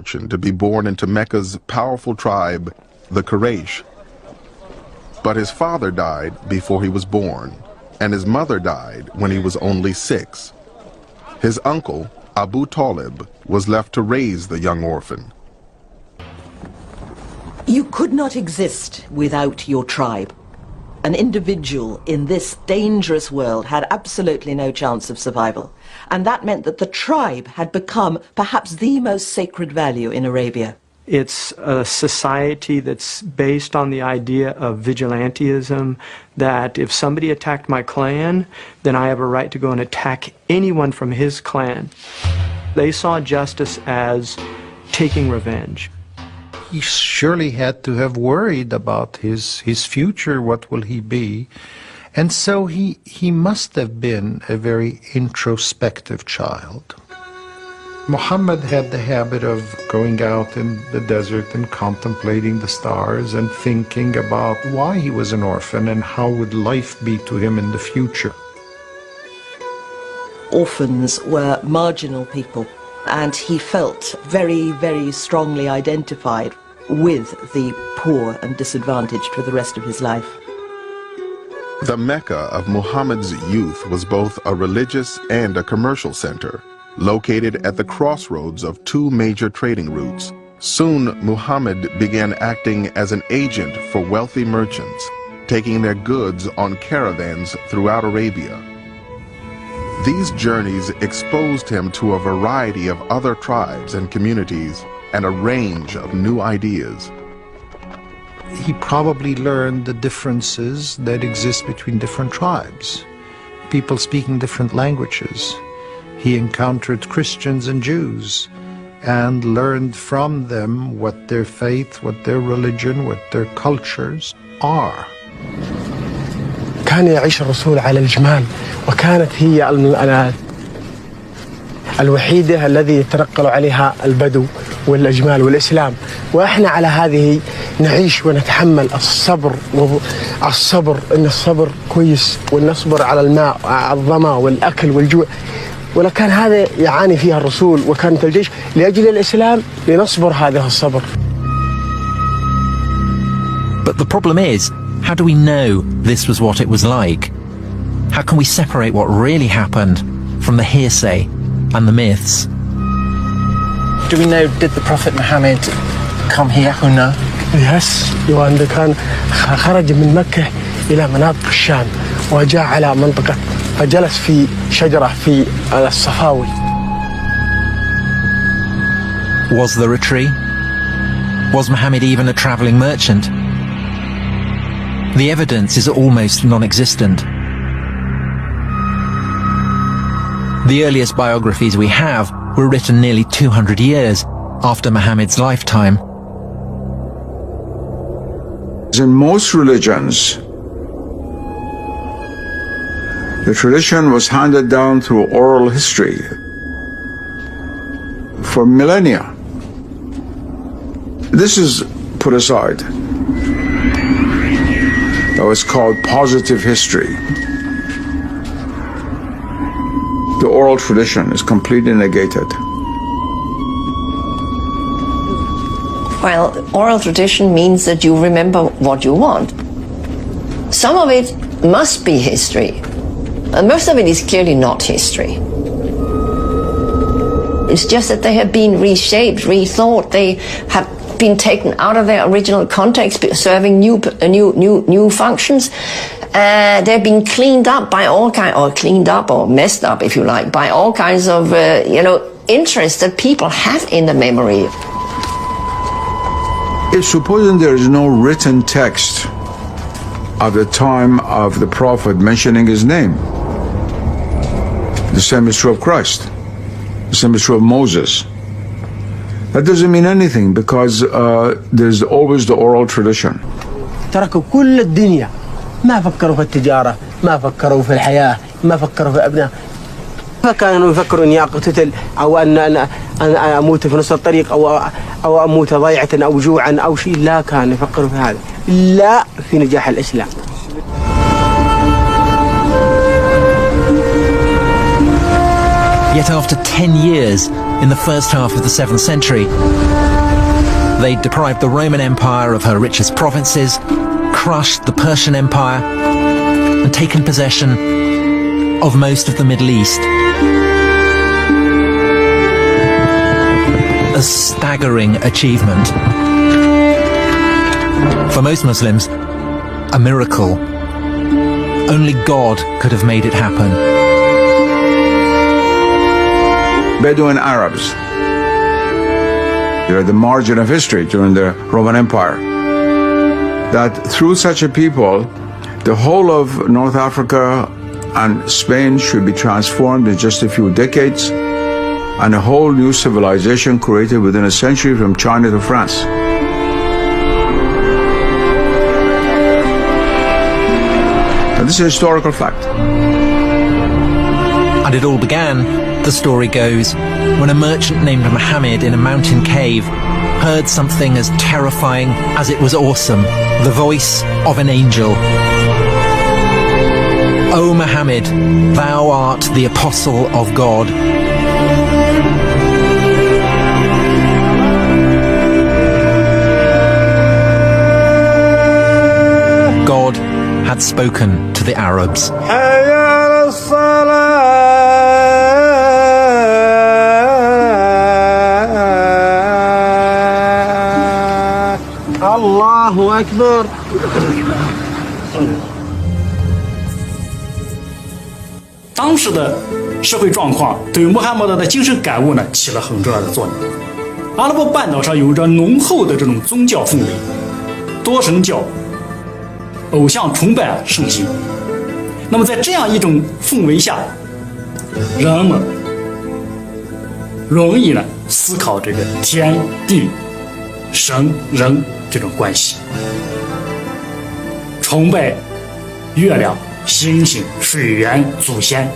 fortune to be born into Mecca's powerful tribe, the Quraysh. But his father died before he was born, and his mother died when he was only 6. His uncle, Abu Talib, was left to raise the young orphan. You could not exist without your tribe. An individual in this dangerous world had absolutely no chance of survival. And that meant that the tribe had become perhaps the most sacred value in Arabia. It's a society that's based on the idea of vigilantism, that if somebody attacked my clan, then I have a right to go and attack anyone from his clan. They saw justice as taking revenge. He surely had to have worried about his future, what will he be? And so he must have been a very introspective child. Muhammad had the habit of going out in the desert and contemplating the stars and thinking about why he was an orphan and how would life be to him in the future. Orphans were marginal people, and he felt very, very strongly identified with the poor and disadvantaged for the rest of his life. The Mecca of Muhammad's youth was both a religious and a commercial center, located at the crossroads of 2 major trading routes. Soon, Muhammad began acting as an agent for wealthy merchants, taking their goods on caravans throughout Arabia. These journeys exposed him to a variety of other tribes and communities and a range of new ideas. He probably learned the differences that exist between different tribes, people speaking different languages. He encountered Christians and Jews and learned from them what their faith, what their religion, what their cultures are. كان يعيش الرسول على الجمال، وكانت هي الوحيدة الذي يتنقل عليها البدو والأجمال والإسلام، وإحنا على هذه نعيش ونتحمل الصبر. إن الصبر كويس، ونصبر على الماء، على الظما والأكل والجوع. ولكن هذا يعاني فيها الرسول وكانت الجيش لأجل الإسلام لنصبر هذا الصبر. But the problem is, how do we know this was what it was like? How can we separate what really happened from the hearsay and the myths? Do we know, did the Prophet Muhammad come here? Who know? Yes, وعند كان خرج من مكة إلى مناطق الشام وجاء على منطقة فجلس في شجرة في الصفاوي. Was there a tree? Was Muhammad even a travelling merchant? The evidence is almost non-existent. The earliest biographies we have were written nearly 200 years after Muhammad's lifetime. In most religions, the tradition was handed down through oral history for millennia. This is put aside. That was called positive history. The oral tradition is completely negated. Well, oral tradition means that you remember what you want. Some of it must be history, and most of it is clearly not history. It's just that they have been reshaped, rethought. They have been taken out of their original context, serving new functions. They've been cleaned up by all kinds, or cleaned up or messed up, if you like, by all kinds of interests that people have in the memory. If supposing there is no written text of the time of the Prophet mentioning his name, the same is true of Christ, the same is true of Moses. That doesn't mean anything because there's always the oral tradition. تركوا كل الدنيا، ما فكروا في التجارة، ما فكروا في الحياة، ما فكروا في أبناء. فكانوا يفكروا إني أقتل أو أن أموت في نص الطريق أو أموت ضيعة أو جوعا أو شيء. لا كانوا يفكروا في هذا، لا في نجاح الإسلام. Yet after 10 years, in the first half of the 7th century. They deprived the Roman Empire of her richest provinces, crushed the Persian Empire, and taken possession of most of the Middle East. A staggering achievement. For most Muslims, a miracle. Only God could have made it happen. Bedouin Arabs, they're the margin of history during the Roman Empire. That through such a people, the whole of North Africa and Spain should be transformed in just a few decades, and a whole new civilization created within a century from China to France. And this is a historical fact. And it all began, the story goes, when a merchant named Muhammad in a mountain cave heard something as terrifying as it was awesome, the voice of an angel. O Muhammad, thou art the apostle of God. God had spoken to the Arabs. Allahu Akbar. 当时的社会状况对穆罕默德的精神感悟呢起了很重要的作用。阿拉伯半岛上有着浓厚的这种宗教氛围，多神教、偶像崇拜盛行。那么在这样一种氛围下，人们容易呢思考这个天地神人这种关系，崇拜月亮、星星、水源、祖先